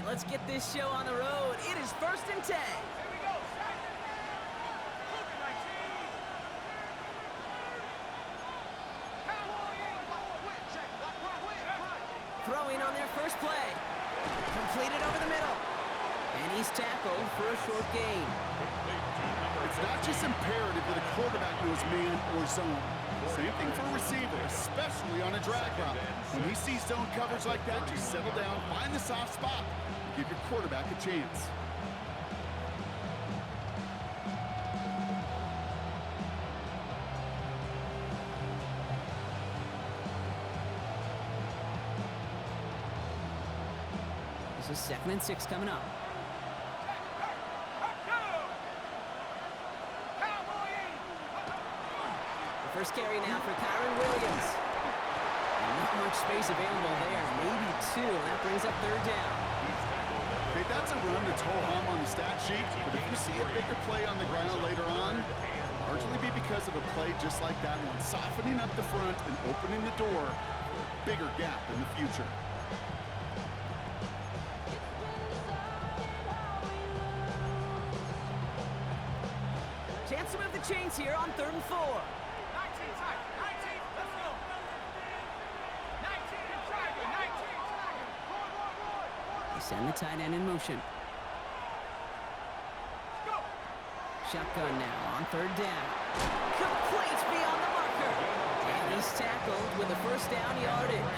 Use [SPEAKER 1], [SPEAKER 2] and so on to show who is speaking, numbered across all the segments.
[SPEAKER 1] right, let's get this show on the road. It is 1st and 10. Throwing on their first play. Completed over the middle. And he's tackled for a short gain.
[SPEAKER 2] It's not just imperative that a quarterback knows man or zone. Same thing for a receiver, especially on a drag route. When he sees zone coverage like that, just settle down, find the soft spot, and give your quarterback a chance.
[SPEAKER 1] This is 2nd and 6 coming up. The first carry now for Kyron Williams. And not much space available there. Maybe 2. That brings up 3rd down.
[SPEAKER 2] Okay, that's a run that's ho-hum on the stat sheet, but if you see a bigger play on the ground later on, largely be because of a play just like that one, softening up the front and opening the door for a bigger gap in the future.
[SPEAKER 1] Chance to move the chains here on 3rd and 4. 19,
[SPEAKER 3] let's go. 19, Tiger, 19.
[SPEAKER 1] They send the tight end in motion.
[SPEAKER 3] Go.
[SPEAKER 1] Shotgun now on 3rd down. Complete beyond the marker. And he's tackled with a 1st down yardage.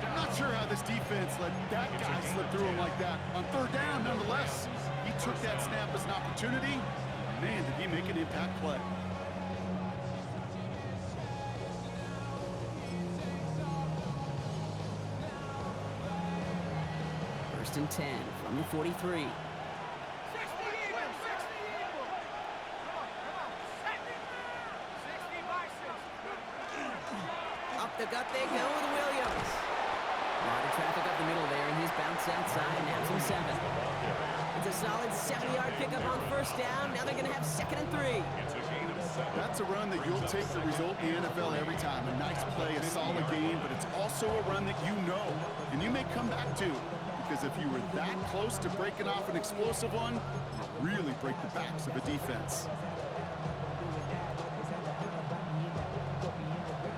[SPEAKER 2] I'm not sure how this defense let that guy slip through him like that. On 3rd down, nonetheless, he took that snap as an opportunity. Man, did he make an impact play.
[SPEAKER 1] First and 10 from the 43.
[SPEAKER 3] 60 Eagles, 60 Eagles. Come on. 60 by 6.
[SPEAKER 1] Up the gut they go with Williams. A lot of traffic up the middle there, and he's bounced outside, and that's him 7. It's a solid 70-yard pickup on 1st down. Now they're going to have 2nd and 3.
[SPEAKER 2] That's a run that you'll take the result in the NFL every time. A nice play, a solid game, but it's also a run that you know, and you may come back to. Because if you were that close to breaking off an explosive one, it'll really break the backs of a defense.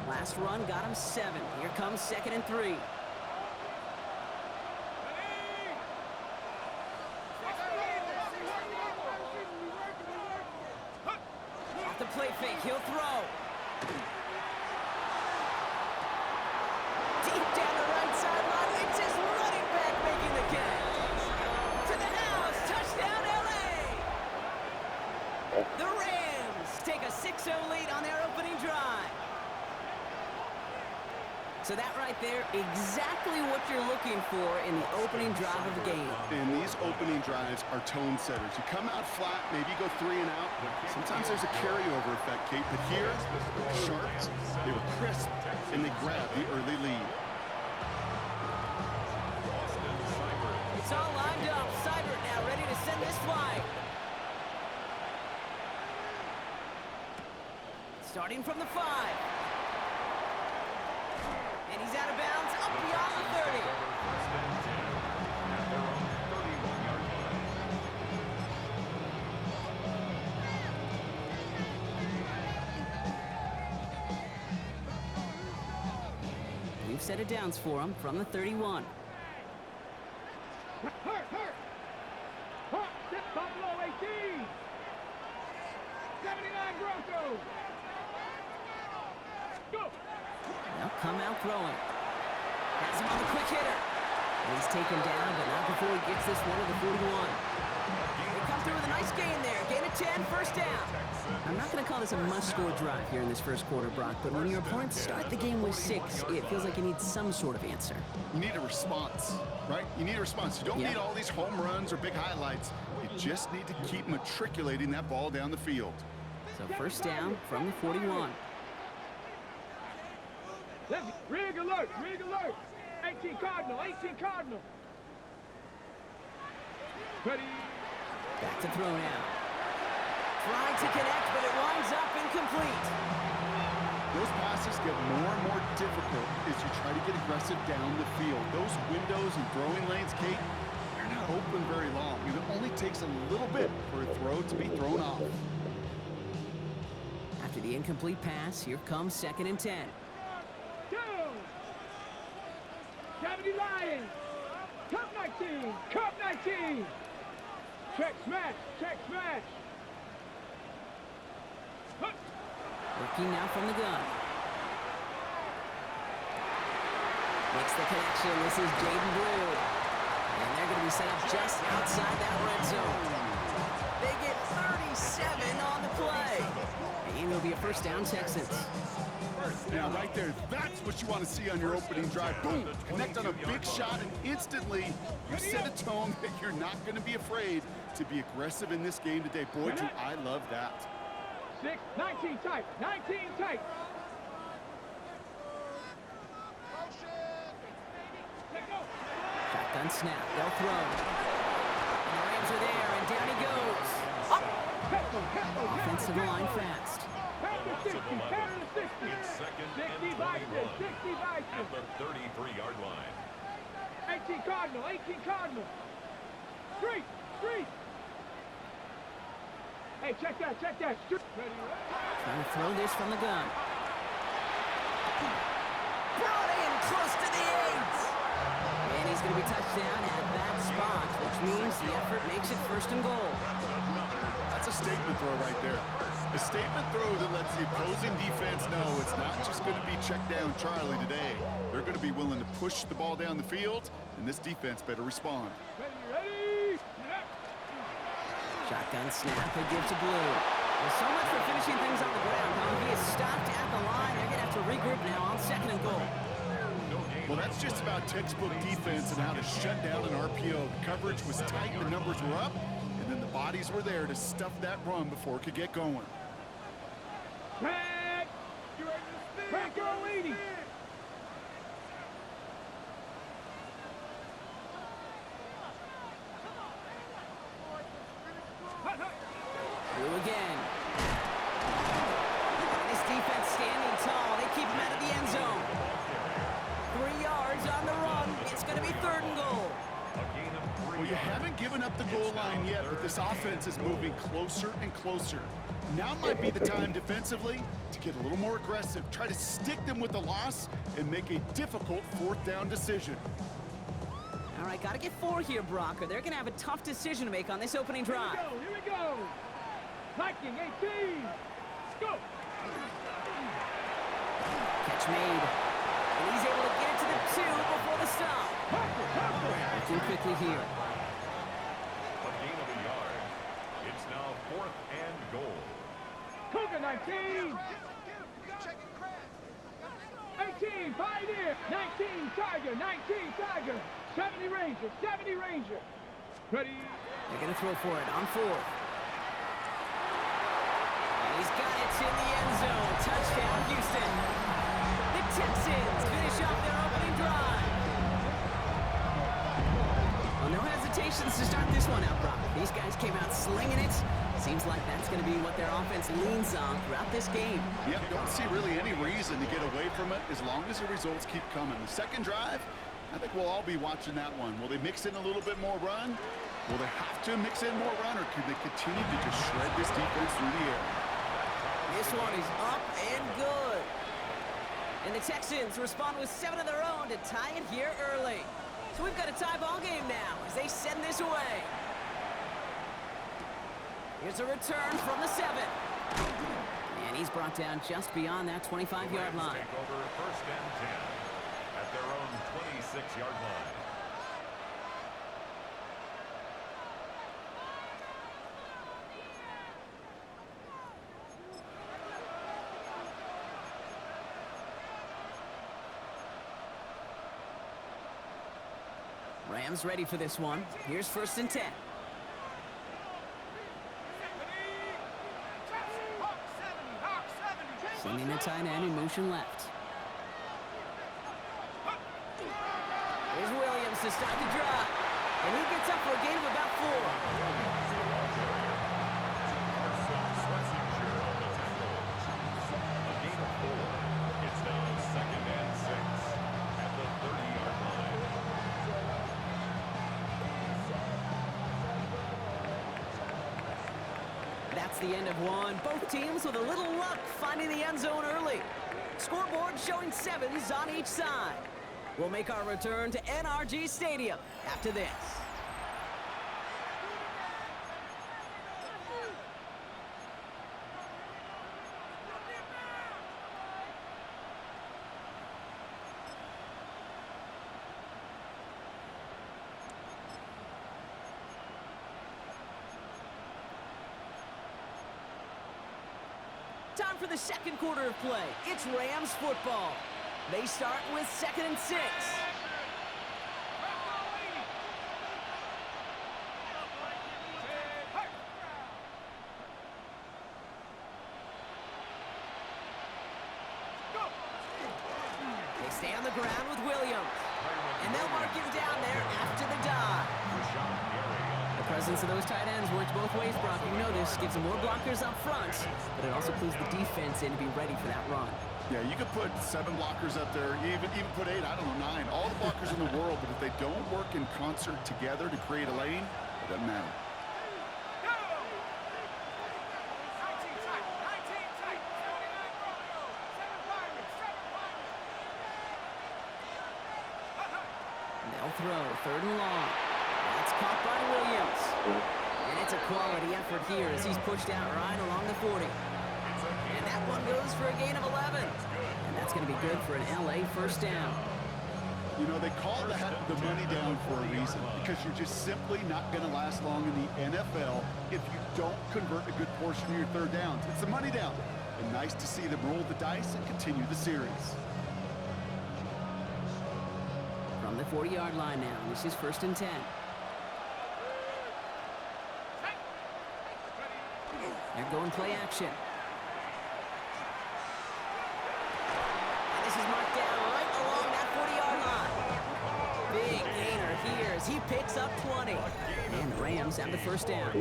[SPEAKER 1] Last run got him 7. Here comes 2nd and 3. Off the play fake, he'll throw. Deep down the right sideline, it's his running back making the catch. To the house, touchdown LA! The Rams take a 6-0 lead on their opening drive. So that right there, exactly what you're looking for in the opening drive of the game.
[SPEAKER 2] And these opening drives are tone setters. You come out flat, maybe you go 3 and out. Sometimes there's a carryover effect, Kate, but here, they were sharp, they were crisp, and they grabbed the early lead.
[SPEAKER 1] It's all lined up. Seibert now ready to send this flight. Starting from the 5. And he's out of bounds, up beyond the 30. We've set it downs for him from the 31.
[SPEAKER 3] Step Buffalo 18. 79 Broncos. Go.
[SPEAKER 1] Now come out throwing. Has him on the quick hitter. And he's taken down, but not before he gets this one to the 41. They come through with a nice gain there. Gain of 10, 1st down. I'm not going to call this a must-score drive here in this first quarter, Brock, but when your opponents start the game with 6, it feels like you need some sort of answer.
[SPEAKER 2] You need a response, right? You need a response. You don't need all these home runs or big highlights. You just need to keep matriculating that ball down the field.
[SPEAKER 1] So 1st down from the 41.
[SPEAKER 3] Rig alert, rig alert. 18 Cardinal, 18 Cardinal. Ready.
[SPEAKER 1] Back to throw now. Trying to connect, but it winds up incomplete.
[SPEAKER 2] Those passes get more and more difficult as you try to get aggressive down the field. Those windows and throwing lanes, Kate, they're not open very long. It only takes a little bit for a throw to be thrown off.
[SPEAKER 1] After the incomplete pass, here comes 2nd and 10.
[SPEAKER 3] Go! 70 Lions! Cup 19! Cup 19! Check smash! Check smash! Huh.
[SPEAKER 1] Working now from the gun. Makes the connection. This is Jaden Blue. And they're going to be set up just outside that red zone. They get 37 on the play. And it'll be a first down, Texans.
[SPEAKER 2] Now, right there, that's what you want to see on your opening drive. Boom! Connect on a big shot, and instantly you set a tone that you're not going to be afraid to be aggressive in this game today. Boy, do I love that.
[SPEAKER 3] 19 tight, 19 tight.
[SPEAKER 1] Shotgun snap, they'll throw. And the Rams are there, and down he goes. Offensive line fast.
[SPEAKER 3] Pass to 60, pass to 60.
[SPEAKER 4] It's 2nd
[SPEAKER 3] 60
[SPEAKER 4] and
[SPEAKER 3] Bison,
[SPEAKER 4] 21
[SPEAKER 3] 60 Bison.
[SPEAKER 4] at the 33-yard line.
[SPEAKER 3] 18 Cardinal, 18 Cardinal. Street, street. Hey, check that, check that. Street.
[SPEAKER 1] Trying to throw this from the gun. Brought in close to the 8. And he's going to be touched down at that spot, which means the effort makes it 1st and goal.
[SPEAKER 2] That's a statement throw right there. A statement throw that lets the opposing defense know it's not just going to be check down Charlie today. They're going to be willing to push the ball down the field, and this defense better respond.
[SPEAKER 3] Ready, snap.
[SPEAKER 1] Shotgun snap, they give to Blue. Well, so much for finishing things on the ground. Huh? He is stopped at the line. They're going to have to regroup now on 2nd and goal.
[SPEAKER 2] Well, that's just about textbook defense and how to shut down an RPO. The coverage was tight, the numbers were up, and then the bodies were there to stuff that run before it could get going.
[SPEAKER 3] Back. Back your lady.
[SPEAKER 1] Blue again. This defense standing tall. They keep him out of the end zone. 3 yards on the run. It's going to be 3rd and goal.
[SPEAKER 2] Well, you haven't given up the goal line yet, but this offense is moving closer and closer. Now might be the time defensively to get a little more aggressive, try to stick them with the loss, and make a difficult 4th down decision.
[SPEAKER 1] All right, got to get 4 here, Brock, or they're going to have a tough decision to make on this opening drive.
[SPEAKER 3] Here we go. Hiking 18. Go.
[SPEAKER 1] Catch made. And he's able to get it to the 2 before the stop. Looking quickly here.
[SPEAKER 4] A gain of a yard. It's now 4th and goal.
[SPEAKER 3] Cougar 19. 18 Pioneer. 19 Tiger. 19 Tiger. 70 Ranger. 70 Ranger. Ready.
[SPEAKER 1] They're going to throw for it on 4th. And he's got it in the end zone. Touchdown, Houston. The Texans finish off their opening drive. Well, no hesitations to start this one out, Brock. These guys came out slinging it. Seems like that's going to be what their offense leans on throughout this game.
[SPEAKER 2] Yep, don't see really any reason to get away from it as long as the results keep coming. The 2nd drive, I think we'll all be watching that one. Will they mix in a little bit more run? Will they have to mix in more run, or can they continue to just shred this defense through the air?
[SPEAKER 1] This one is up and good. And the Texans respond with 7 of their own to tie it here early. So we've got a tie ball game now as they send this away. Here's a return from the 7. And he's brought down just beyond that 25-yard line.
[SPEAKER 4] Take over 1st and 10 at their own 26-yard line.
[SPEAKER 1] Rams ready for this one. Here's 1st and 10. Sending the tight end in motion left. Here's Williams to start the drive. And he gets up for a gain of about 4.
[SPEAKER 4] A gain of 4.
[SPEAKER 1] That's the end of one. Both teams with a little luck finding the end zone early. Scoreboard showing 7s on each side. We'll make our return to NRG Stadium after this. Time for the second quarter of play. It's Rams football. They start with 2nd and 6. They stay on the ground with Williams. And they'll mark him down there after the dive. The presence of those tight ends works both ways, Brock. You know this. Gives them more blockers up front, but it also clues the defense in to be ready for that run.
[SPEAKER 2] Yeah, you could put 7 blockers up there, even put 8, I don't know, 9. All the blockers in the world, but if they don't work in concert together to create a lane, it doesn't matter.
[SPEAKER 1] They'll throw 3rd and long. That's caught by Williams. And it's a quality effort here as he's pushed out right along the 40. And that one goes for a gain of 11. And that's going to be good for an LA first down.
[SPEAKER 2] You know, they call the money down for a reason, because you're just simply not going to last long in the NFL if you don't convert a good portion of your 3rd downs. It's the money down. And nice to see them roll the dice and continue the series.
[SPEAKER 1] From the 40-yard line now, this is 1st and 10. They're going play action. And this is marked down right along that 40-yard line. Big gainer here as he picks up 20. And the Rams have the first down.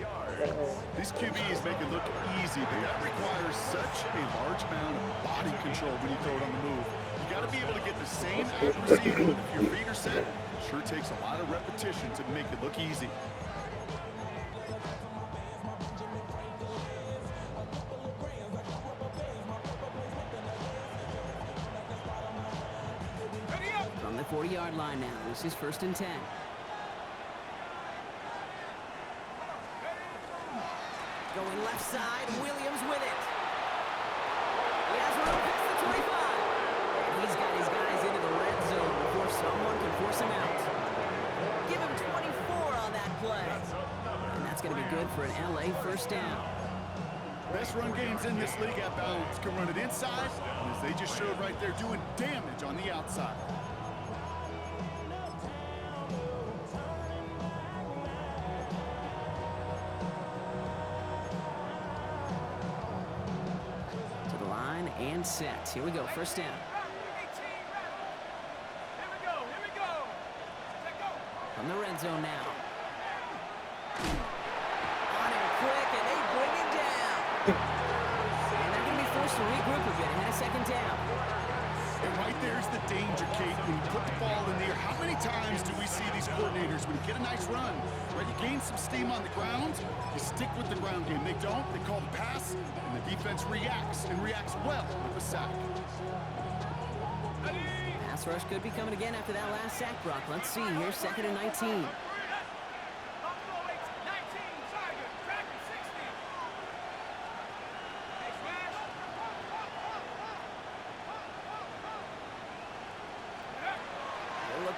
[SPEAKER 2] These QBs make it look easy, but that requires such a large amount of body control when you throw it on the move. You got to be able to get the same accuracy if your feet are set. It sure takes a lot of repetition to make it look easy.
[SPEAKER 1] From the 40-yard line now, this is 1st and 10. Going left side, Williams with it. He has room past the 25. And he's got his guys into the red zone before someone can force him out. Give him 24 on that play. And that's going to be good for an LA first down.
[SPEAKER 2] Best run games in this league at balance can run it inside, and as they just showed right there, doing damage on the outside.
[SPEAKER 1] And set. Here we go. First down. From the red zone now. On him quick, and they bring him down. And they're going to be forced to regroup a bit ahead of 2nd down.
[SPEAKER 2] And right there's the danger, Kate. When you put the ball in the air, how many times do we see these coordinators, when you get a nice run, right, you gain some steam on the ground, you stick with the ground game. They don't, they call the pass, and the defense reacts, and reacts well with a sack.
[SPEAKER 1] Pass rush could be coming again after that last sack, Brock. Let's see. Here's 2nd and 19.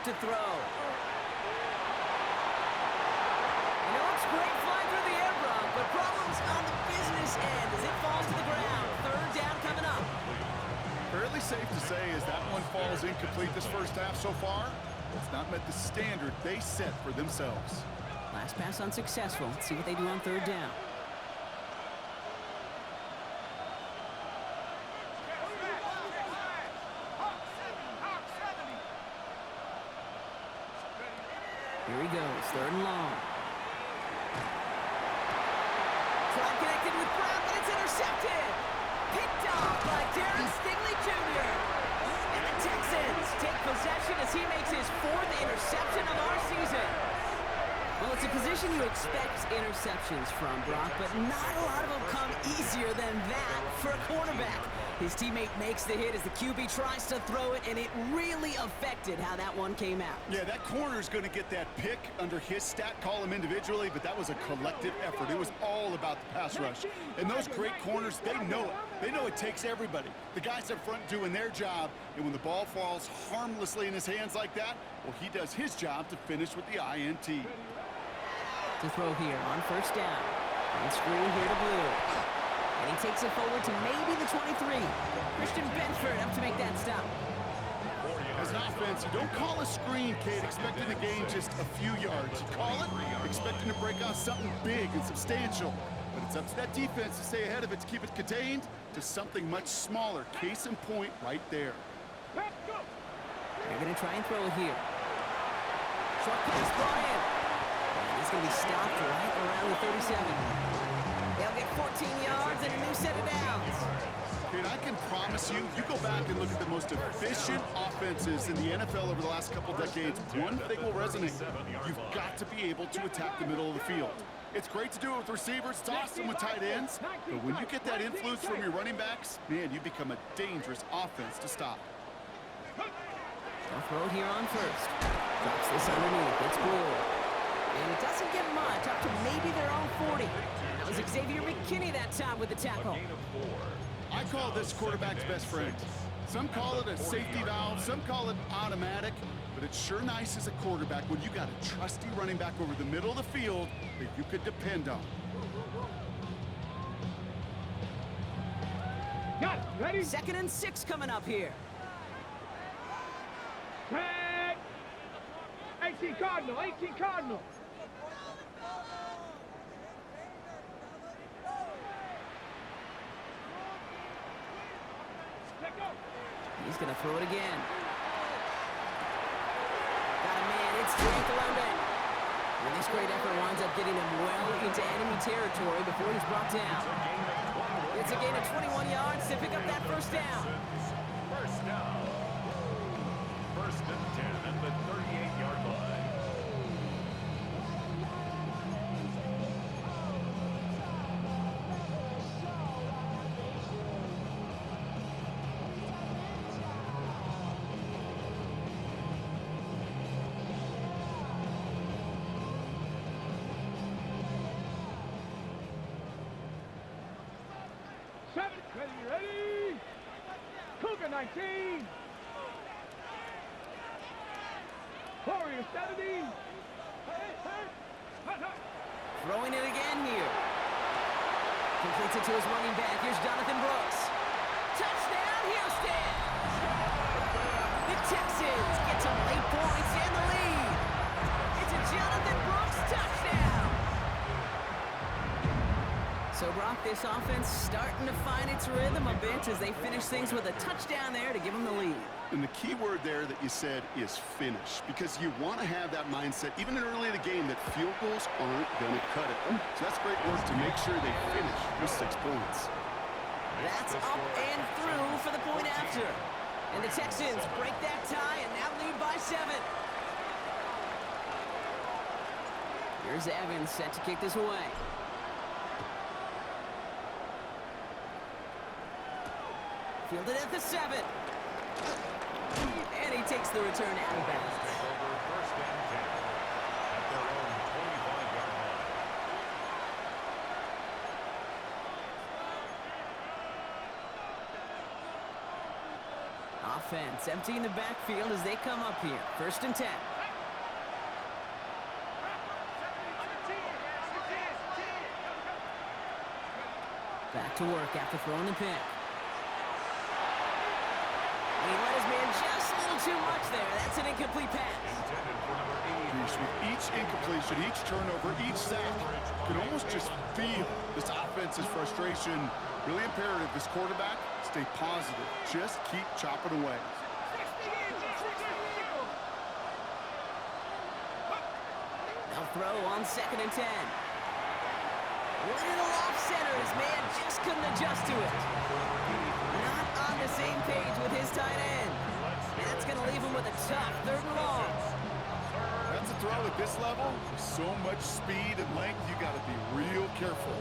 [SPEAKER 1] To throw. And it looks great flying through the air, Brock, but problems on the business end as it falls to the ground. 3rd down coming up.
[SPEAKER 2] Fairly safe to say as that one falls incomplete this first half so far, it's not met the standard they set for themselves.
[SPEAKER 1] Last pass unsuccessful. Let's see what they do on 3rd down. Here he goes, 3rd and long. Try connected with Brown, but it's intercepted. Picked off by Darren Stingley Jr. And the Texans take possession as he makes his 4th interception of our season. Well, it's a position you expect interceptions from Brock, but not a lot of them come easier than that for a quarterback. His teammate makes the hit as the QB tries to throw it, and it really affected how that one came out.
[SPEAKER 2] Yeah, that corner's going to get that pick under his stat column individually, but that was a collective effort. It was all about the pass rush. And those great corners, they know it. They know it takes everybody. The guys up front doing their job, and when the ball falls harmlessly in his hands like that, well, he does his job to finish with the INT.
[SPEAKER 1] To throw here on first down. On screen here to Blue. And he takes it forward to maybe the 23. Christian Benford up to make that stop.
[SPEAKER 2] As an offense, you don't call a screen, Kate, expecting to gain just a few yards. You call it expecting to break off something big and substantial. But it's up to that defense to stay ahead of it, to keep it contained to something much smaller. Case in point right there.
[SPEAKER 1] They're going to try and throw it here. Short pass brought in. And he's going to be stopped right around the 37. They'll get 14 yards and a new set of downs.
[SPEAKER 2] Dude, I can promise you, you go back and look at the most efficient offenses in the NFL over the last couple decades, one thing will resonate. You've got to be able to attack the middle of the field. It's great to do it with receivers, toss them with tight ends, but when you get that influence from your running backs, man, you become a dangerous offense to stop.
[SPEAKER 1] They'll throw it here on first. Drops this underneath. It's Blue. And it doesn't get much, up to maybe their own 40. That was Xavier McKinney that time with the tackle.
[SPEAKER 2] I call this quarterback's best friend. Some call it a safety valve, some call it automatic, but it's sure nice as a quarterback when you got a trusty running back over the middle of the field that you could depend on.
[SPEAKER 3] Got it. Ready?
[SPEAKER 1] 2nd and 6 coming up here.
[SPEAKER 3] 18 Cardinal, 18 Cardinal.
[SPEAKER 1] He's going to throw it again. Got a man. It's Drake London. And this great effort winds up getting him well into enemy territory before he's brought down. It's a gain of 21 yards to pick up that first down.
[SPEAKER 4] First down. 1st and 10 at the 38-yard line.
[SPEAKER 3] Ready? Cougar 19. Warrior 70.
[SPEAKER 1] Throwing it again here. Completes it to his running back. Here's Jonathan Brooks. Touchdown, Houston! The Texans get some late points and the lead. It's a Jonathan Brooks touchdown. So, Brock, this offense starting to find its rhythm a bit as they finish things with a touchdown there to give them the lead.
[SPEAKER 2] And the key word there that you said is finish, because you want to have that mindset, even early in the game, that field goals aren't going to cut it. So that's great work to make sure they finish with 6 points.
[SPEAKER 1] That's up and through for the point after. And the Texans break that tie and now lead by 7. Here's Evans set to kick this away. Fielded at the 7. And he takes the return out of bounds.
[SPEAKER 4] First and 10 at their own 25-yard line.
[SPEAKER 1] Offense emptying the backfield as they come up here. 1st and 10. Back to work after throwing the pick. He let his man just a little too much there. That's an incomplete pass.
[SPEAKER 2] With each incompletion, each turnover, each sack, you can almost just feel this offense's frustration. Really imperative, this quarterback, stay positive. Just keep chopping away.
[SPEAKER 1] They'll throw on 2nd and 10. Little off center. His man just couldn't adjust to it. Not on the same page with his tight end. And that's going to leave him with a tough 3rd and long.
[SPEAKER 2] That's a throw at this level, with so much speed and length, you got to be real careful.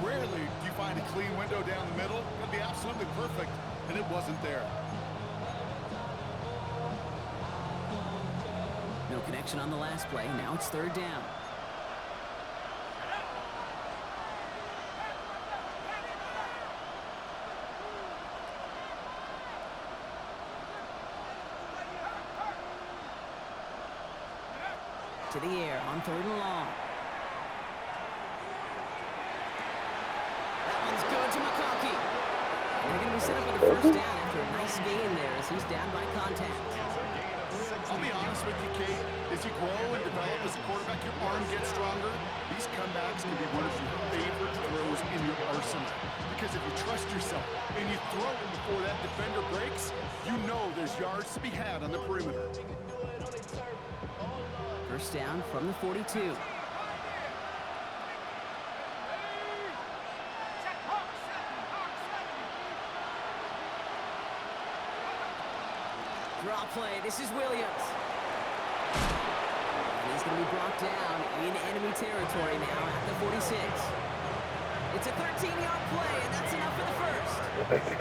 [SPEAKER 2] Rarely do you find a clean window down the middle. It'd be absolutely perfect, and it wasn't there.
[SPEAKER 1] No connection on the last play. Now it's third down. To the air on third and long. That one's good to McConkey. They're going to be set up with a first down after a nice gain there as he's down by contact.
[SPEAKER 2] I'll be honest with you, Kate. As you grow and develop as a quarterback, your arm gets stronger. These comebacks can be one of your favorite throws in your arsenal. Because if you trust yourself and you throw it before that defender breaks, you know there's yards to be had on the perimeter.
[SPEAKER 1] First down from the 42. Draw play. This is Williams. And he's going to be brought down in enemy territory now at the 46. It's a 13-yard play, and that's enough for the first.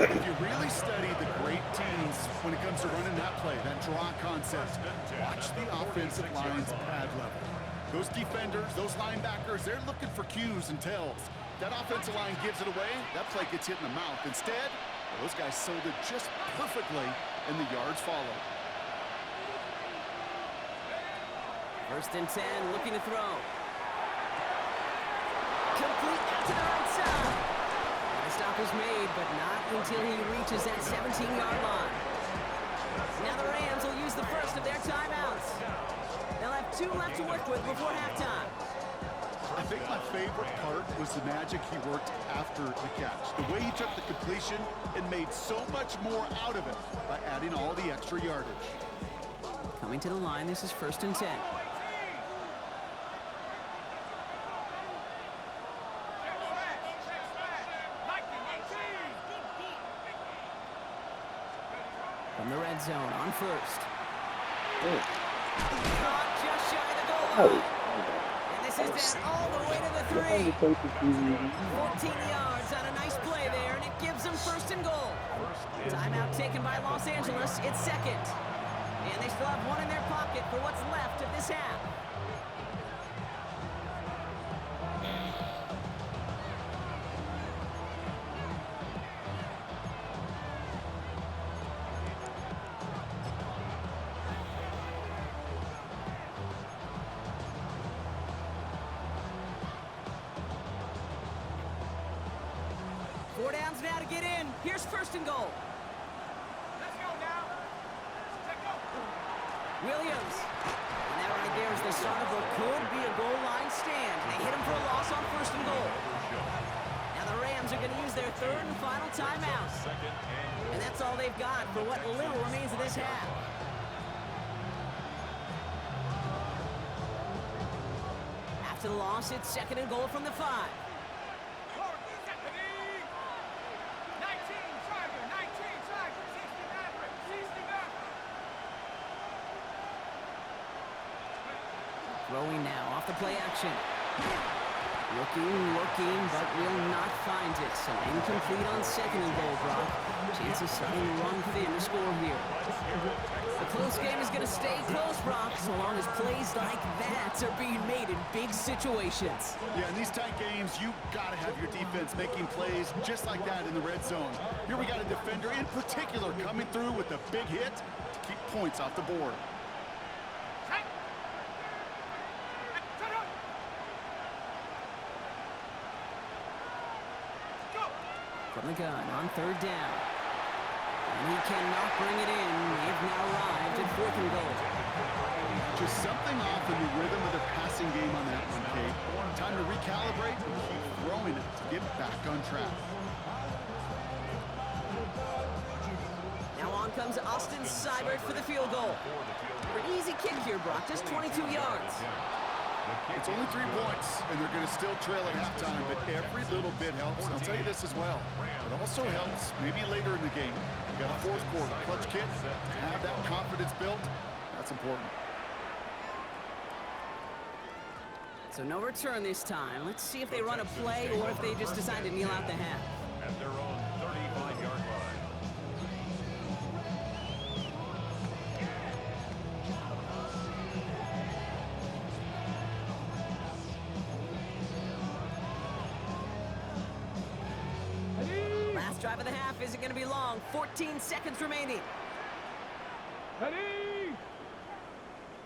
[SPEAKER 2] If you really study the great teams when it comes to running that play, that draw concept, watch the offensive line's pad level. Those defenders, those linebackers, they're looking for cues and tells. That offensive line gives it away, that play gets hit in the mouth. Instead, those guys sold it just perfectly, and the yards follow.
[SPEAKER 1] First and 10, looking to throw. Complete out to the right side. And the stop is made, but not until he reaches that 17-yard line. Now the Rams will use the first of their timeouts. They'll have 2 left to work with before halftime.
[SPEAKER 2] I think my favorite part was the magic he worked after the catch. The way he took the completion and made so much more out of it by adding all the extra yardage.
[SPEAKER 1] Coming to the line, this is first and 10. From the red zone on first. Caught just shy of the goal line. And this is down all the way to the 3. 14 yards on a nice play there, and it gives them first and goal. Timeout taken by Los Angeles. It's second. And they still have one in their pocket for what's left of this half. Four downs now to get in. Here's first and goal.
[SPEAKER 3] Let's go now. Let's go.
[SPEAKER 1] Williams. And that right there is the start of what could be a goal line stand. They hit him for a loss on first and goal. Now the Rams are going to use their third and final timeout. And that's all they've got for what little remains of this half. After the loss, it's second and goal from the 5. Throwing now off the play action. Looking, but will not find it. So incomplete on second and goal, Brock. Chance of starting to run thin to score here. The close game is going to stay close, Brock, so long as plays like that are being made in big situations.
[SPEAKER 2] Yeah, in these tight games, you got to have your defense making plays just like that in the red zone. Here we got a defender in particular coming through with a big hit to keep points off the board.
[SPEAKER 1] From the gun on third down. And he cannot bring it in. They've now arrived at fourth and goal.
[SPEAKER 2] Just something off in the rhythm of the passing game on that one, Kate. Time to recalibrate and keep throwing it to get back on track.
[SPEAKER 1] Now on comes Austin Seibert for the field goal. An easy kick here, Brock. Just 22 yards.
[SPEAKER 2] It's only 3 points, and they're going to still trail at halftime, but every little bit helps. And I'll tell you this as well. It also helps maybe later in the game. You got a fourth quarter clutch kick, have that confidence built. That's important.
[SPEAKER 1] So no return this time. Let's see if they run a play or if they just decide to kneel out the half.
[SPEAKER 4] At their own 35-yard line.
[SPEAKER 1] Last drive of the half isn't going to be long. 14 seconds remaining.
[SPEAKER 3] Ready?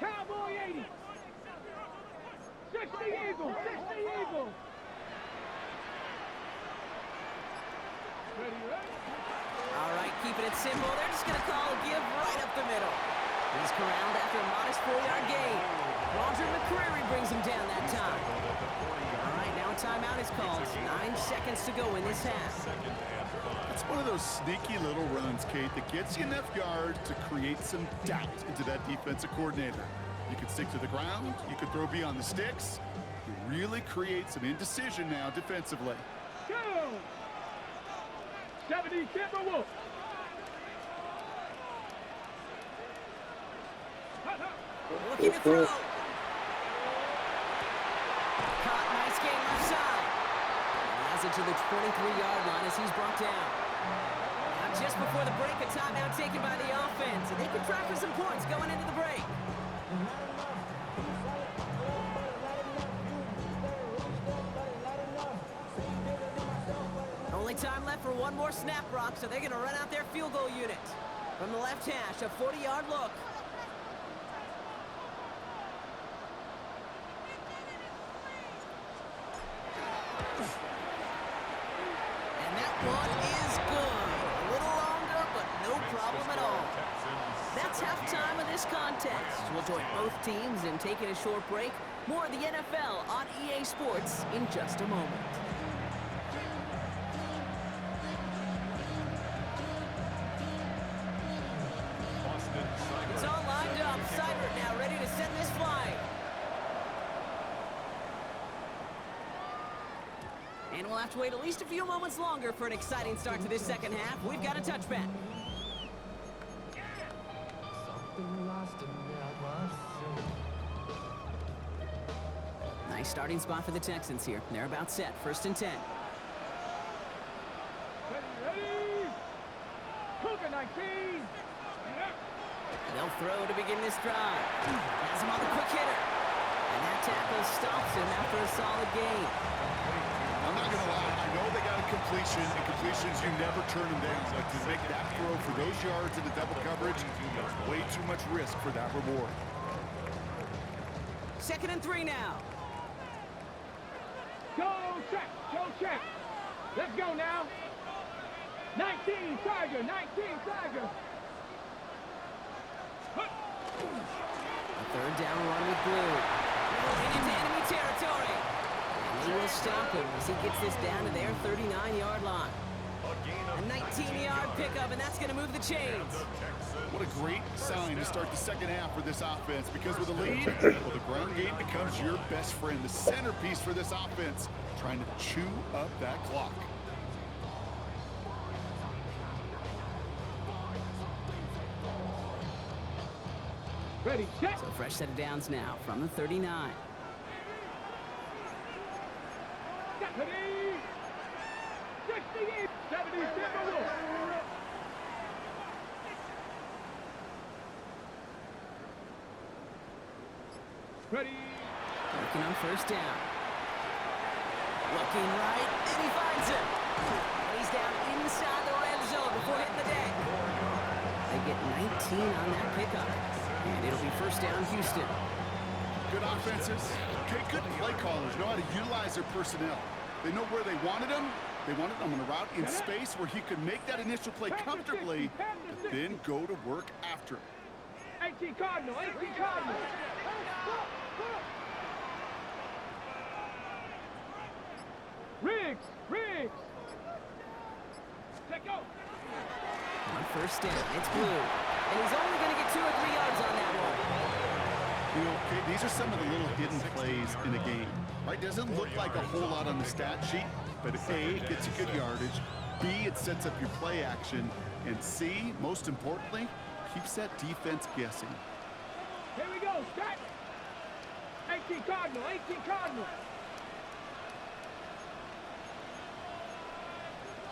[SPEAKER 3] Cowboy 80. 60 Eagles. 60 Eagles. Ready, ready?
[SPEAKER 1] All right, keeping it simple. They're just going to call a give right up the middle. He's corralled after a modest 4-yard gain. Roger McCreary brings him down that time. All right, now a timeout is called. 9 seconds to go in this half.
[SPEAKER 2] It's one of those sneaky little runs, Kate, that gets you enough yards to create some doubt into that defensive coordinator. You can stick to the ground. You can throw beyond the sticks. You really create some indecision now defensively.
[SPEAKER 3] Go! 70 Timberwolves.
[SPEAKER 1] Looking to throw. Caught, nice game left side. Has it to the 23-yard line as he's brought down. Now just before the break, a timeout taken by the offense. And they can try for some points going into the break. Only time left for one more snap, Brock, so they're going to run out their field goal unit. From the left hash, a 40-yard look. And that one is good. A little longer, but no problem at all. That's halftime of this contest. We'll join both teams in taking a short break. More of the NFL on EA Sports in just a moment. It's all lined up. Seibert now ready to send this flying. And we'll have to wait at least a few moments longer for an exciting start to this second half. We've got a touchback. Nice starting spot for the Texans here. They're about set. 1st and 10.
[SPEAKER 3] Ready? Cougar 19.
[SPEAKER 1] They'll throw to begin this drive. Has him on the quick hitter. And that tackle stops him after a solid gain.
[SPEAKER 2] I'm not going to lie. I know they got a completion, and completions, you never turn them down. But to make that throw for those yards in the double coverage, there's way too much risk for that reward.
[SPEAKER 1] 2nd and 3 now.
[SPEAKER 3] Go check. Go check. Let's go now. 19 Tiger. 19 Tiger.
[SPEAKER 1] A 3rd down run with Blue. Moving into enemy territory. And he will stop him as he gets this down to their 39-yard line. A 19-yard pickup, and that's going to move the chains.
[SPEAKER 2] What a great sign to start the second half for this offense, because with a lead, well, the ground game becomes your best friend, the centerpiece for this offense, trying to chew up that clock.
[SPEAKER 3] Ready, check.
[SPEAKER 1] So fresh set of downs now from the 39.
[SPEAKER 3] Ready. 68. 70 Timberwolves. Ready.
[SPEAKER 1] Working on 1st down. Looking right, and he finds him. And he's down inside the red zone before hitting the deck. They get 19 on that pickup. And it'll be 1st down, Houston.
[SPEAKER 2] Good offenses, okay, good play callers know how to utilize their personnel. They know where they wanted them. They wanted them on a route in space where he could make that initial play comfortably, but then go to work after.
[SPEAKER 3] 18 Cardinal. 18 Cardinal. Riggs. Riggs. Let go.
[SPEAKER 1] On 1st down, it's Blue. And he's only going to get 2 or 3 yards on that one.
[SPEAKER 2] You know, okay, these are some of the little hidden plays in a game, right? Doesn't look like a whole lot on the stat sheet, but A, it gets you good yardage, B, it sets up your play action, and C, most importantly, keeps that defense guessing.
[SPEAKER 3] Here we go. Start. 18 Cardinal, 18 Cardinal.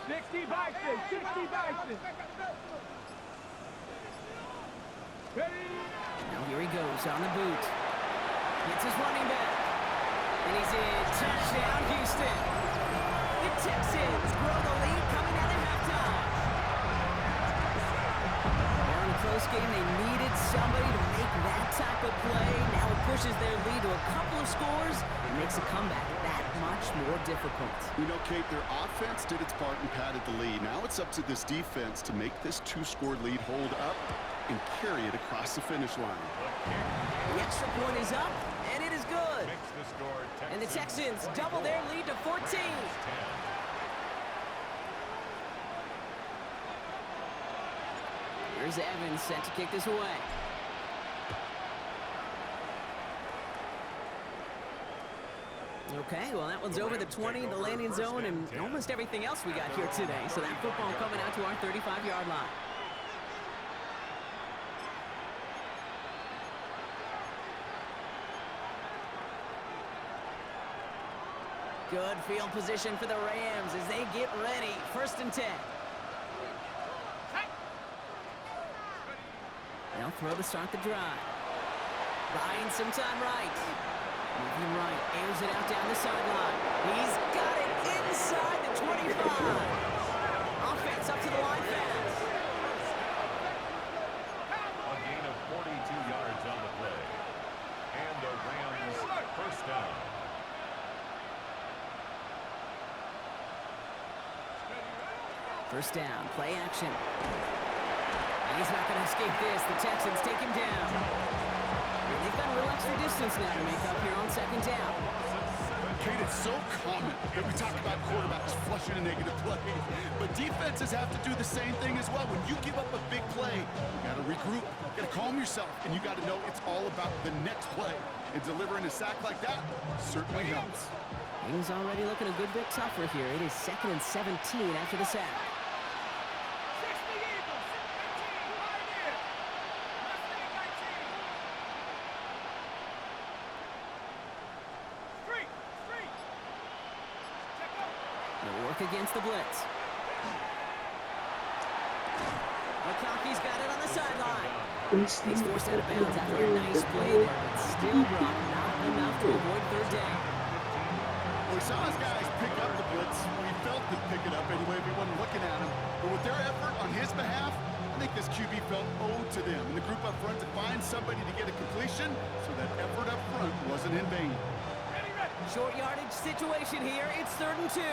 [SPEAKER 3] 60 Bison, 60 Bison. Ready?
[SPEAKER 1] Now here he goes on the boot. Hits his running back. And he's in. Touchdown, Houston. The Texans grow the lead coming out of halftime. Well, in a close game, they needed somebody to make that type of play. Now it pushes their lead to a couple of scores and makes a comeback that much more difficult.
[SPEAKER 2] You know, Kate, their offense did its part and padded the lead. Now it's up to this defense to make this two-score lead hold up and carry it across the finish line.
[SPEAKER 1] The extra point is up, and it is good.
[SPEAKER 4] Makes the score Texans
[SPEAKER 1] And the Texans double their lead to 14. Here's Evans set to kick this away. Okay, well, that one's over the 20, the landing zone, and almost everything else we got here today. So that football coming out to our 35-yard line. Good field position for the Rams as they get ready. 1st and 10. They'll throw to start the drive. Buying some time right. Moving right, airs it out down the sideline. He's got it inside the 25. Offense up to the line fast.
[SPEAKER 4] A gain of 42 yards on the play. And the Rams 1st down.
[SPEAKER 1] First down, play action. And he's not going to escape this. The Texans take him down. And they've got a little extra distance now to make up here on 2nd down.
[SPEAKER 2] Kate, it's so common that we talk about quarterbacks flushing a negative play. But defenses have to do the same thing as well. When you give up a big play, you got to regroup, you got to calm yourself, and you got to know it's all about the next play. And delivering a sack like that certainly helps.
[SPEAKER 1] Things already looking a good bit tougher here. It is 2nd and 17 after the sack. Against the blitz. McConkey's got it on the sideline. He's forced out of bounds after a nice play there, but still Brock not enough to avoid 3rd down.
[SPEAKER 2] Well, we saw his guys pick up the blitz. We felt them pick it up anyway if we wasn't looking at him. But with their effort on his behalf, I think this QB felt owed to them. And the group up front to find somebody to get a completion, so that effort up front wasn't in vain.
[SPEAKER 1] Short yardage situation here. It's 3rd and 2.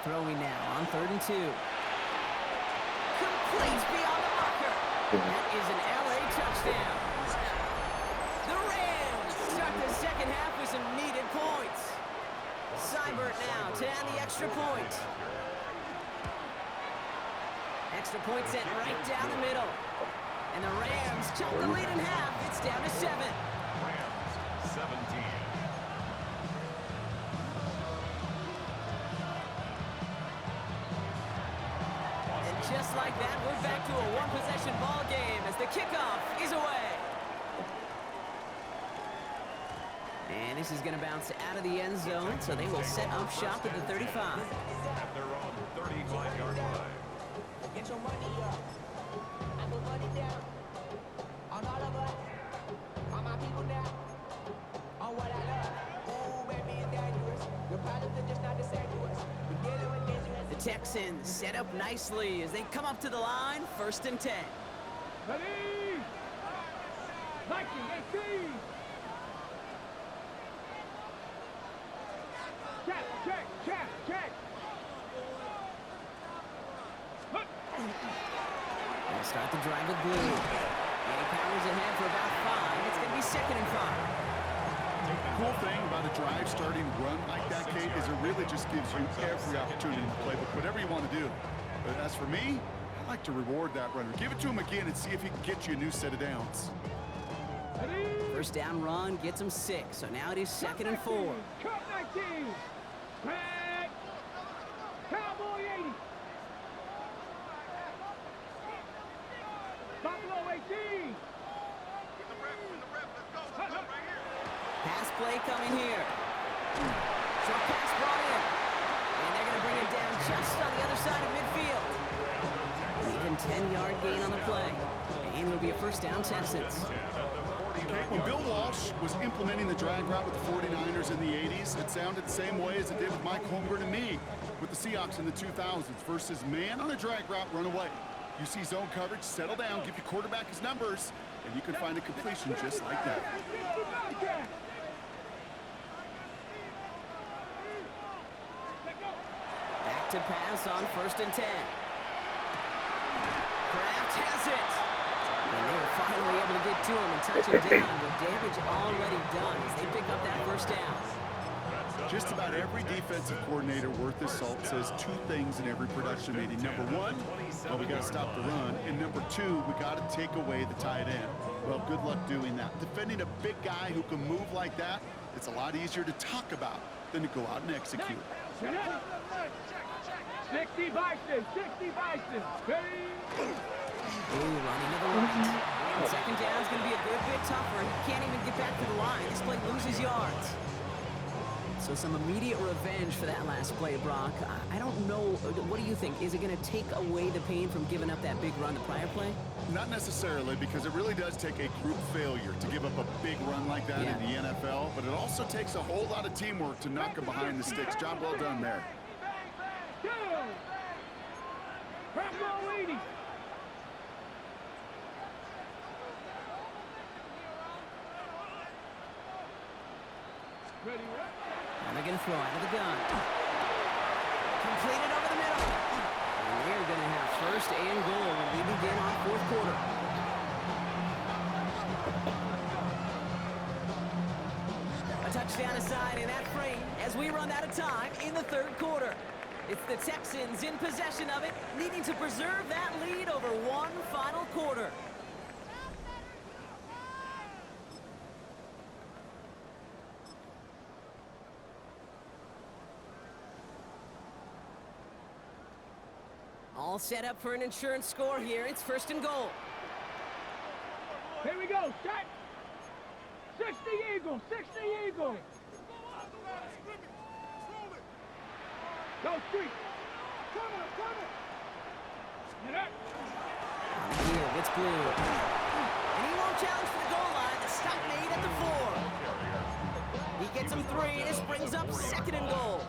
[SPEAKER 1] Throwing now on 3rd and 2. Complete beyond the marker. That is an LA touchdown. The Rams start the 2nd half with some needed points. Seibert now to add the extra point. Extra point sent right down the middle. And the Rams chop the lead in half. It's down to 7.
[SPEAKER 4] Rams 17.
[SPEAKER 1] Just like that, we're back to a one-possession ball game as the kickoff is away. And this is going to bounce out of the end zone, so they will set up shop at the 35.
[SPEAKER 4] At their own 35-yard line.
[SPEAKER 5] Get your money up. I put money down. On all of us. On my people now. On what I love. Ooh, baby, it's dangerous. Your problems are just not the same to us. We're dealing with dangerous.
[SPEAKER 1] The Texans set up nicely as they come up to the line, 1st and 10.
[SPEAKER 3] Ready? 19, 18. Check.
[SPEAKER 1] They'll start the drive with blue. And he powers ahead for about 5. It's going to be 2nd and 5.
[SPEAKER 2] The cool thing about a drive starting run like that, Kate, is it really just gives you every opportunity to play whatever you want to do. But as for me, I like to reward that runner. Give it to him again and see if he can get you a new set of downs.
[SPEAKER 3] Ready?
[SPEAKER 1] 1st down run gets him 6, so now it is 2nd and 4.
[SPEAKER 3] Cup 19. Craig. Cowboy 80.
[SPEAKER 1] coming here. Short pass brought in. And they're going to bring it down just on the other side of midfield. Even 10-yard gain on the play. And it'll be a first down, Texans.
[SPEAKER 2] When Bill Walsh was implementing the drag route with the 49ers in the 80s, it sounded the same way as it did with Mike Holmgren and me with the Seahawks in the 2000s versus man on a drag route, run away. You see zone coverage, settle down, give your quarterback his numbers, and you can find a completion just like that.
[SPEAKER 1] Back to pass on 1st and 10. Kraft has it. And they were finally able to get to him and touch him down with damage already done as they pick up that first down.
[SPEAKER 2] Just about every defensive coordinator worth his salt says two things in every production meeting. Number one, well, we got to stop the run. And number two, we got to take away the tight end. Well, good luck doing that. Defending a big guy who can move like that, it's a lot easier to talk about than to go out and execute.
[SPEAKER 3] 60 Bison, 60 Bison.
[SPEAKER 1] Ooh, running to the right. And second down is going to be a good bit tougher. He can't even get back to the line. This play loses yards. So some immediate revenge for that last play, Brock. I don't know. What do you think? Is it going to take away the pain from giving up that big run the prior play?
[SPEAKER 2] Not necessarily, because it really does take a group failure to give up a big run like that in the NFL. But it also takes a whole lot of teamwork to knock him behind the sticks. Job well done there.
[SPEAKER 1] And they're going to throw out of the gun. Completed over the middle. And they're going to have 1st and goal when we begin our 4th quarter. A touchdown aside in that frame as we run out of time in the 3rd quarter. It's the Texans in possession of it, needing to preserve that lead over one final quarter. All set up for an insurance score here. It's 1st and goal.
[SPEAKER 3] Here we go. Set. 60 Eagles. 60 Eagles. Go street. Come on. Get up.
[SPEAKER 1] Here, gets blue. And he won't challenge for the goal line. The stop made at the 4. He gets him 3. This brings up 2nd and goal.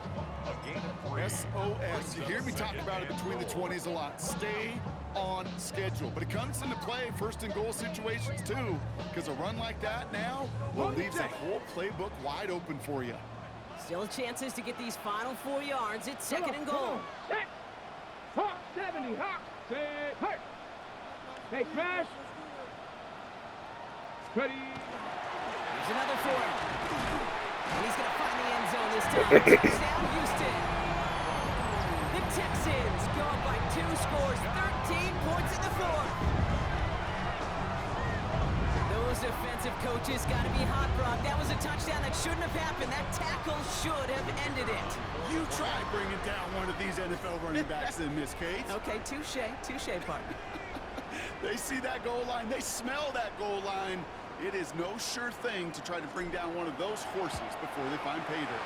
[SPEAKER 2] SOS. You hear me talk about it between the 20s a lot. Stay on schedule. But it comes into play 1st and goal situations too, because a run like that now, well, leaves that whole playbook wide open for you.
[SPEAKER 1] Still chances to get these final 4 yards. It's 2nd and goal.
[SPEAKER 3] Set. Hawk 70. Hawk. Set. Hurt. Hey, crash. Ready.
[SPEAKER 1] Here's another 4. And he's going to find the end zone this time. Touchdown, Houston. The Texans go up by 2 scores, 13 points in the 4th. Those defensive coaches got to be hot, Brock. That was a touchdown that shouldn't have happened. That tackle should have ended it.
[SPEAKER 2] You try bringing down one of these NFL running backs in, Miss Kate.
[SPEAKER 1] Okay, touche, partner.
[SPEAKER 2] They see that goal line. They smell that goal line. It is no sure thing to try to bring down one of those horses before they find pay dirt.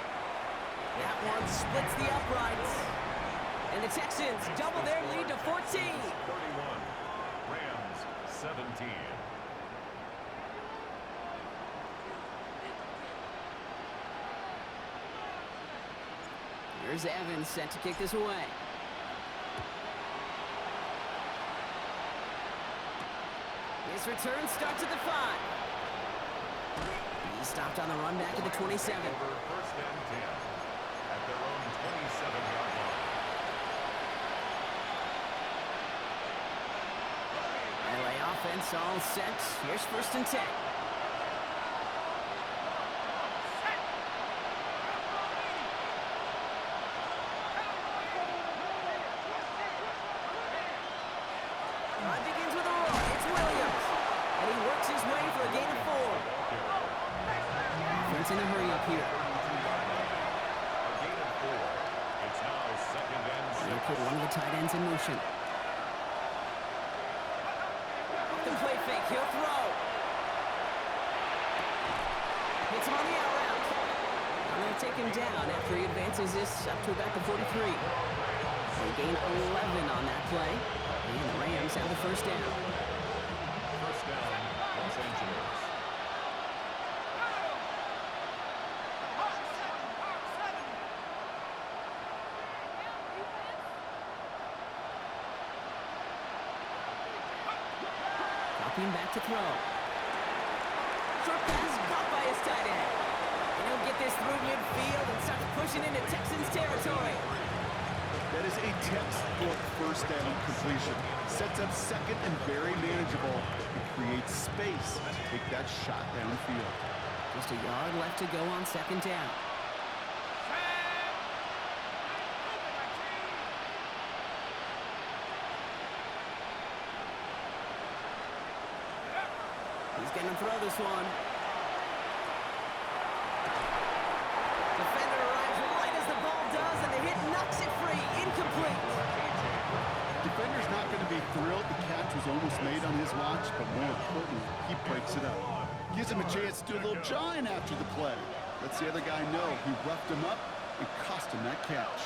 [SPEAKER 1] That one splits the uprights. And the Texans double their lead to 14.
[SPEAKER 4] 31. Rams 17.
[SPEAKER 1] Here's Evans set to kick this away. His return starts at the 5. He stopped on the run back at the 27.
[SPEAKER 4] Over 1st and 10 at their own 27-yard line.
[SPEAKER 1] LA offense all set. Here's 1st and 10. Run begins with a roll. It's Williams. And he works his way for a gain of 4. Offense in a hurry up here.
[SPEAKER 4] A gain of 4. It's now 2nd and 6.
[SPEAKER 1] They'll put one of the tight ends in motion. The play fake. He'll throw. Hits him on the out route. take him down after he advances this up to about the 43. They gain 11 on that play, and the Rams have the first down.
[SPEAKER 4] First down, Los Angeles.
[SPEAKER 1] Dropping back to throw. Short pass caught by his tight end. And he'll get this through midfield and starts pushing into Texans territory.
[SPEAKER 2] That is a textbook first down completion. Sets up second and very manageable. It creates space to take that shot downfield.
[SPEAKER 1] Just a yard left to go on second down. He's going to throw this one. Defender arrives right as the ball does, and the hit knocks it free. Incomplete.
[SPEAKER 2] Defender's not going to be thrilled. The catch was almost made on his watch, but more importantly, he breaks it up. Gives him a chance to do a little jawing after the play. Lets the other guy know he roughed him up and cost him that catch.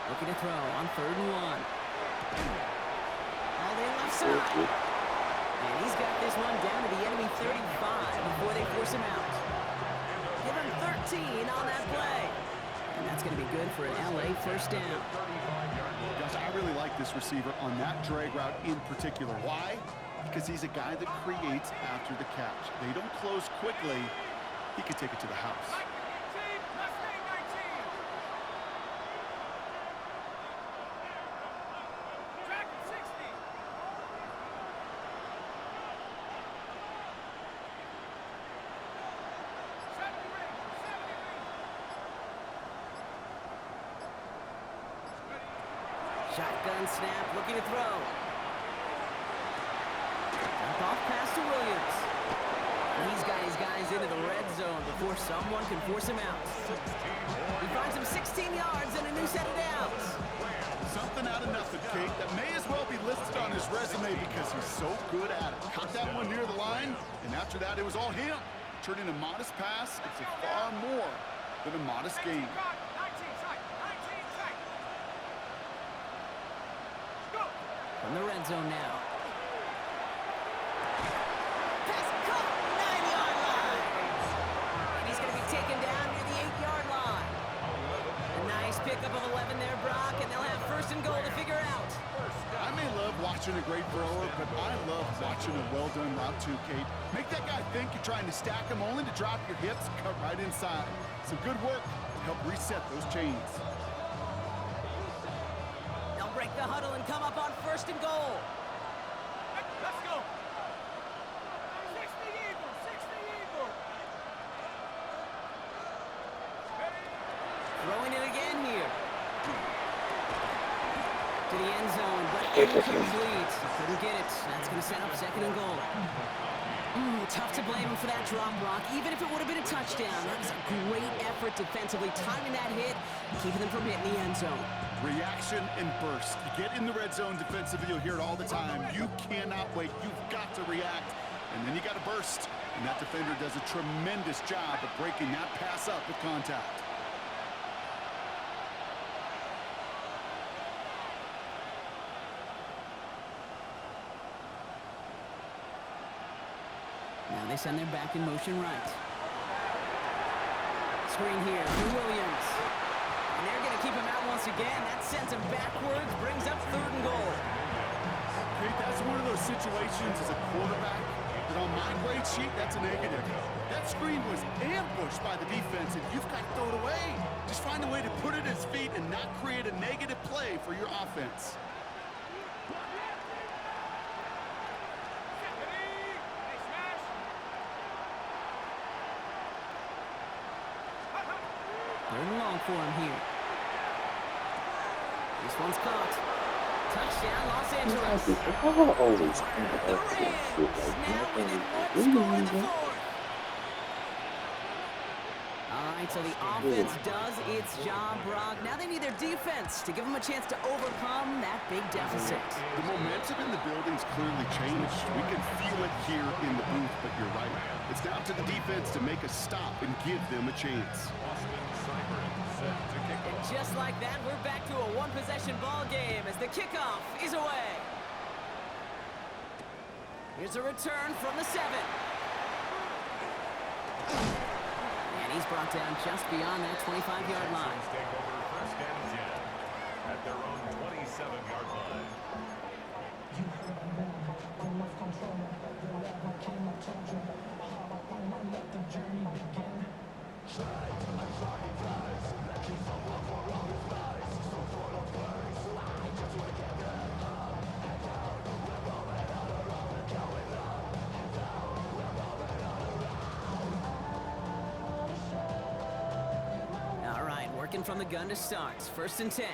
[SPEAKER 1] Looking to throw on 3rd and 1. All the left side. And he's got this one down to the enemy 35 before they force him out. Give him 13 on that play. And that's going to be good for an LA first down.
[SPEAKER 2] Gosh, I really like this receiver on that drag route in particular. Why? Because he's a guy that creates after the catch. They don't close quickly. He could take it to the house.
[SPEAKER 1] Shotgun snap, looking to throw. Dump off pass to Williams. And he's got his guys into the red zone before someone can force him out. He finds him 16 yards and a new set of downs.
[SPEAKER 2] Something out of nothing, Kate. That may as well be listed on his resume because he's so good at it. Caught that one near the line, and after that, it was all him. Turning a modest pass into far more than a modest gain.
[SPEAKER 1] From the red zone now. Pass caught, 9-yard line. And he's going to be taken down near the 8-yard line. A nice pickup of 11 there, Brock, and they'll have 1st and goal to figure out.
[SPEAKER 2] I may love watching a great thrower, but I love watching a well-done route too, Kate. Make that guy think you're trying to stack him only to drop your hips, cut right inside. Some good work to help reset those chains.
[SPEAKER 1] Break the huddle and come up on 1st and goal.
[SPEAKER 3] Let's go. 60 Eagles, 60 Eagles.
[SPEAKER 1] Throwing it again here. To the end zone, but incomplete. Couldn't get it. That's going to set up 2nd and goal. Tough to blame him for that drop, Brock. Even if it would have been a touchdown, that was a great effort defensively, timing that hit, keeping them from hitting the end zone.
[SPEAKER 2] Reaction and burst. You get in the red zone defensively, you'll hear it all the time. You cannot wait. You've got to react. And then you got to burst. And that defender does a tremendous job of breaking that pass up with contact.
[SPEAKER 1] Now they send their back in motion right. Screen here for Williams. And they're going to keep him out once again. That sends him backwards, brings up 3rd and goal.
[SPEAKER 2] Kate, that's one of those situations as a quarterback that on my grade sheet, that's a negative. That screen was ambushed by the defense, and you've got to throw it away. Just find a way to put it at his feet and not create a negative play for your offense.
[SPEAKER 1] Third and long for him here. This one's caught. Touchdown, Los Angeles. The Rams now within 1 score in the 4th. All right, right, so the offense does its job, Brock. Now they need their defense to give them a chance to overcome that big deficit.
[SPEAKER 2] The momentum in the building's clearly changed. We can feel it here in the booth, but you're right. It's down to the defense to make a stop and give them a chance.
[SPEAKER 1] And just like that, we're back to a one-possession ball game as the kickoff is away. Here's a return from the 7. And he's brought down just beyond that 25-yard line.
[SPEAKER 4] Take over first and 10 at their own 27-yard line.
[SPEAKER 1] All right, working from the gun to start. First and 10.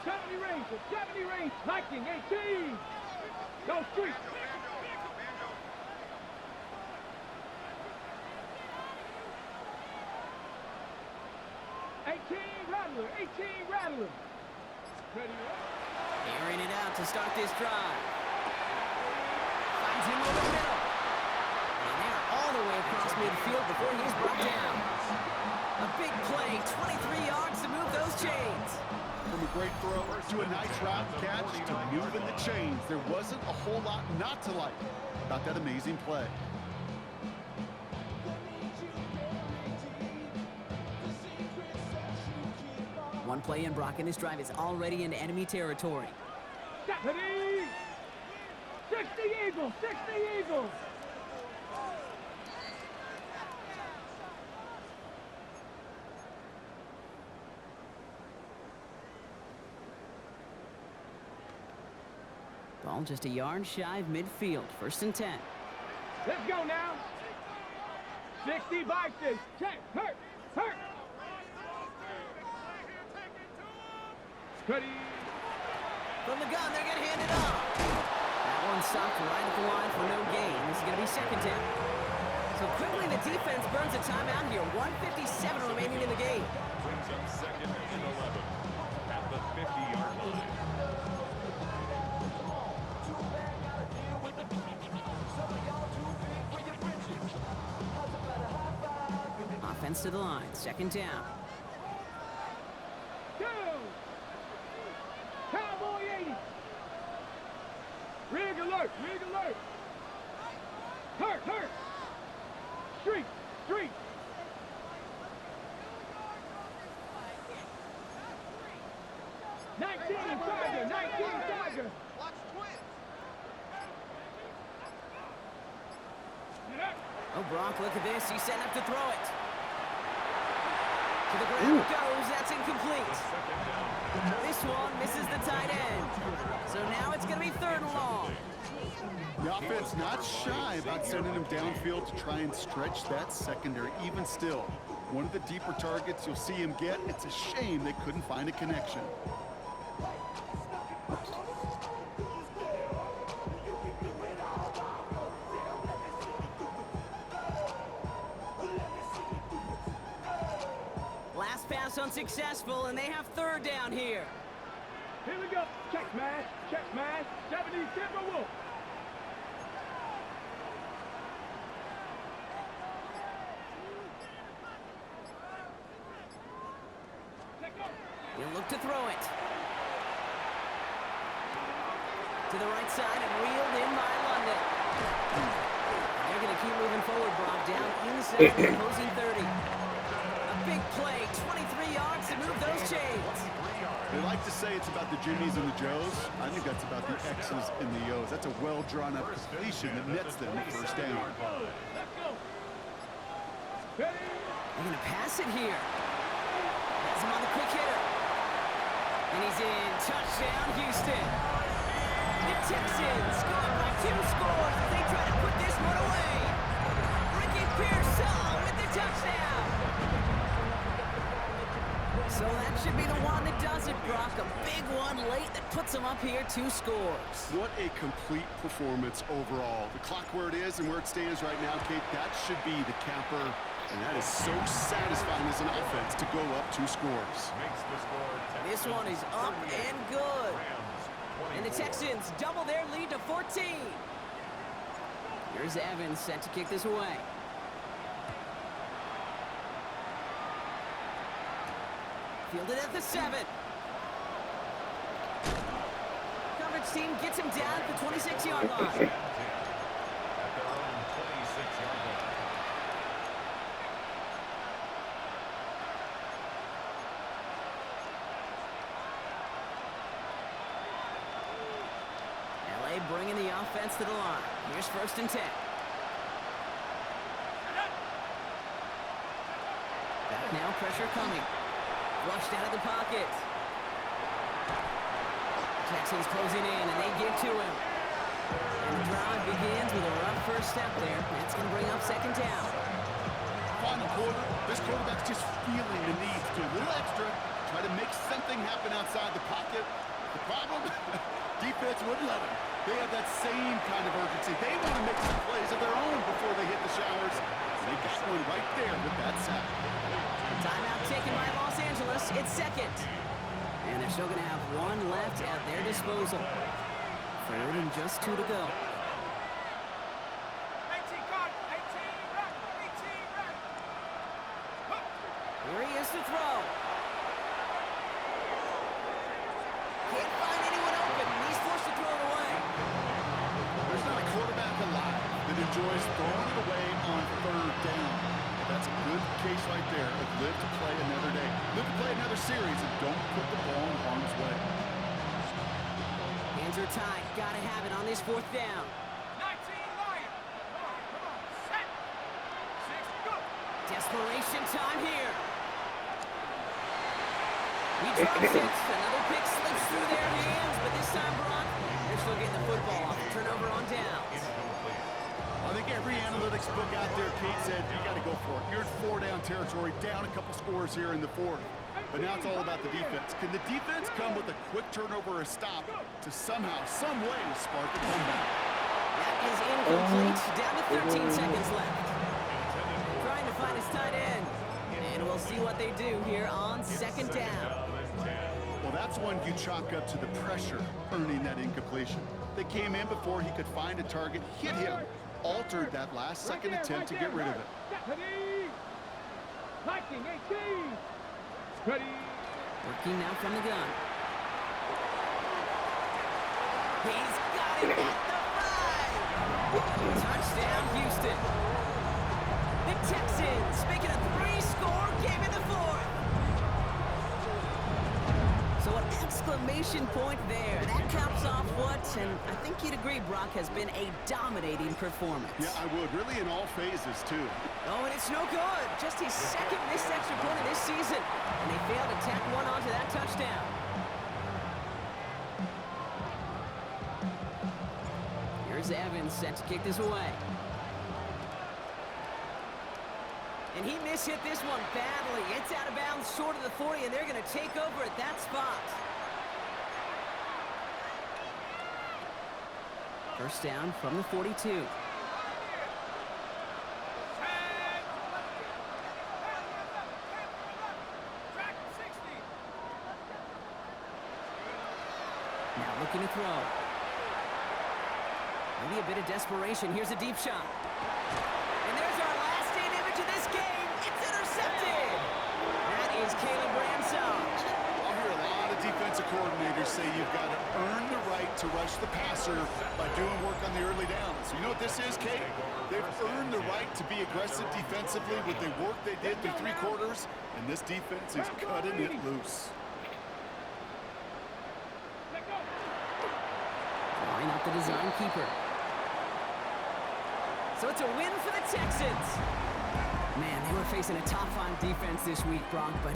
[SPEAKER 3] 70 Rangers, 70 Rangers, Viking 18. Go street. 18 Rattler, 18 Rattler. Ready up.
[SPEAKER 1] Airing it out to start this drive. Finds him over the middle. And they're all the way across midfield before he's brought down. A big play, 23 yards to move those chains.
[SPEAKER 2] From a great throw to a nice route catch to moving the chains, there wasn't a whole lot not to like about that amazing play.
[SPEAKER 1] One play in, Brock, and this drive is already into enemy territory.
[SPEAKER 3] 70! 60 Eagles, 60 Eagles.
[SPEAKER 1] Ball just a yard shy of midfield. First and 10.
[SPEAKER 3] Let's go now. 60 Vikings. Check. Hurt. Hurt. Ready.
[SPEAKER 1] From the gun, they're going to hand it off. That one stopped right at the line for no gain. This is going to be second down. So quickly the defense burns a timeout here. 1:57 remaining in the game.
[SPEAKER 4] Brings up second and 11 at the 50-yard line.
[SPEAKER 1] Offense to the line. Second down.
[SPEAKER 3] Go. Cowboy 80. Rig alert. Rig alert. Hurt. Hurt. Street. Street. Tiger. 19 Tiger.
[SPEAKER 1] Oh, Brock, look at this. He's setting up to throw it. To the ground it goes. That's incomplete. This one misses the tight end. So now it's going to be third and long.
[SPEAKER 2] The offense not shy about sending him downfield to try and stretch that secondary. Even still, one of the deeper targets you'll see him get. It's a shame they couldn't find a connection.
[SPEAKER 1] Last pass unsuccessful, and they have third down here.
[SPEAKER 3] Here we go. Check smash. Check smash. 70 Timberwolves.
[SPEAKER 1] He'll look to throw it. To the right side and reeled in by London. They're going to keep moving forward, Brock, down inside the opposing 30. A big play, 23 yards to move those chains.
[SPEAKER 2] They like to say it's about the Jimmies and the Joes. I think that's about the X's and the O's. That's a well-drawn-up completion that nets them the first down.
[SPEAKER 3] Let's go. Ready.
[SPEAKER 1] They're going to pass it here. Has him on the quick hitter. And he's in. Touchdown, Houston. The Texans scored by 2 scores as they try to put this one away. Ricky Pearsall with the touchdown. So that should be the one that does it, Brock. A big one late that puts them up here 2 scores.
[SPEAKER 2] What a complete performance overall. The clock where it is and where it stands right now, Kate, that should be the capper And that is so satisfying as an offense to go up 2 scores.
[SPEAKER 4] Makes the score
[SPEAKER 1] This one is up and good. And the Texans double their lead to 14. Here's Evans set to kick this away. Fielded at the 7. Coverage team gets him down at the 26-yard line.
[SPEAKER 4] At their own 26-yard line.
[SPEAKER 1] LA bringing the offense to the line. Here's 1st and 10. Back now, pressure coming. Rushed out of the pocket. Texans closing in, and they give to him. And the drive begins with a rough first step there. That's going to bring up 2nd down.
[SPEAKER 2] Final quarter, this quarterback's just feeling the need to do a little extra, try to make something happen outside the pocket. The problem, defense wouldn't let him. They have that same kind of urgency. They want to make some plays of their own before they hit the showers. And they got one right there with that sack.
[SPEAKER 1] Timeout taken by Los Angeles. It's 2nd. And they're still going to have 1 left at their disposal. 3rd and just 2 to go.
[SPEAKER 3] 18 card, 18 right, 18 right.
[SPEAKER 1] Here he is to throw. Can't find anyone open. He's forced to throw it away.
[SPEAKER 2] There's not a quarterback alive that enjoys throwing it away on 3rd down. But that's a good case right there of live to play another day. Live to play another series and don't put the ball in harm's way.
[SPEAKER 1] Hands are tied. Got to have it on this 4th down.
[SPEAKER 3] 19 Lion. Come on, set. 6, go.
[SPEAKER 1] Desperation time here. He drops it. Another pick slips through their hands, but this time, Brock, they're still getting the football off. Turnover on downs.
[SPEAKER 2] I think every analytics book out there, Kate, said you got to go for it. You're in 4-down territory, down a couple scores here in the 4th. But now it's all about the defense. Can the defense come with a quick turnover or a stop to somehow, some way, spark a comeback?
[SPEAKER 1] That is incomplete. Down to 13 seconds left. Trying to find his tight end. And we'll see what they do here on 2nd down.
[SPEAKER 2] Well, that's one you chalk up to the pressure earning that incompletion. They came in before he could find a target, hit him, altered that last-second attempt to get rid of it.
[SPEAKER 3] Ready. Liking 18. Ready.
[SPEAKER 1] Working now from the gun. He's got it at the 5. Touchdown, Houston. The Texans making a 3-score game in the 4th. So an exclamation point there. That caps off what, and I think you'd agree, Brock, has been a dominating performance.
[SPEAKER 2] Yeah, I would. Really in all phases, too.
[SPEAKER 1] Oh, and it's no good. Just his 2nd missed extra point of this season. And they failed to tack one onto that touchdown. Here's Evans set to kick this away. And he mishit this one badly. It's out of bounds short of the 40, and they're going to take over at that spot. 1st down from the 42. Now looking to throw. Maybe a bit of desperation. Here's a deep shot. And there's our last-stand image of this game. It's intercepted. That is Caleb Ransom.
[SPEAKER 2] I'll hear a lot of defensive coordinators say you've got to earn the right to rush the passer by doing work on the early downs. You know what this is, Kate? They've earned the right to be aggressive defensively with the work they did through 3 quarters, and this defense is cutting it loose.
[SPEAKER 1] Line up the design keeper. So it's a win for the Texans. Man, they were facing a top 5 defense this week, Brock, but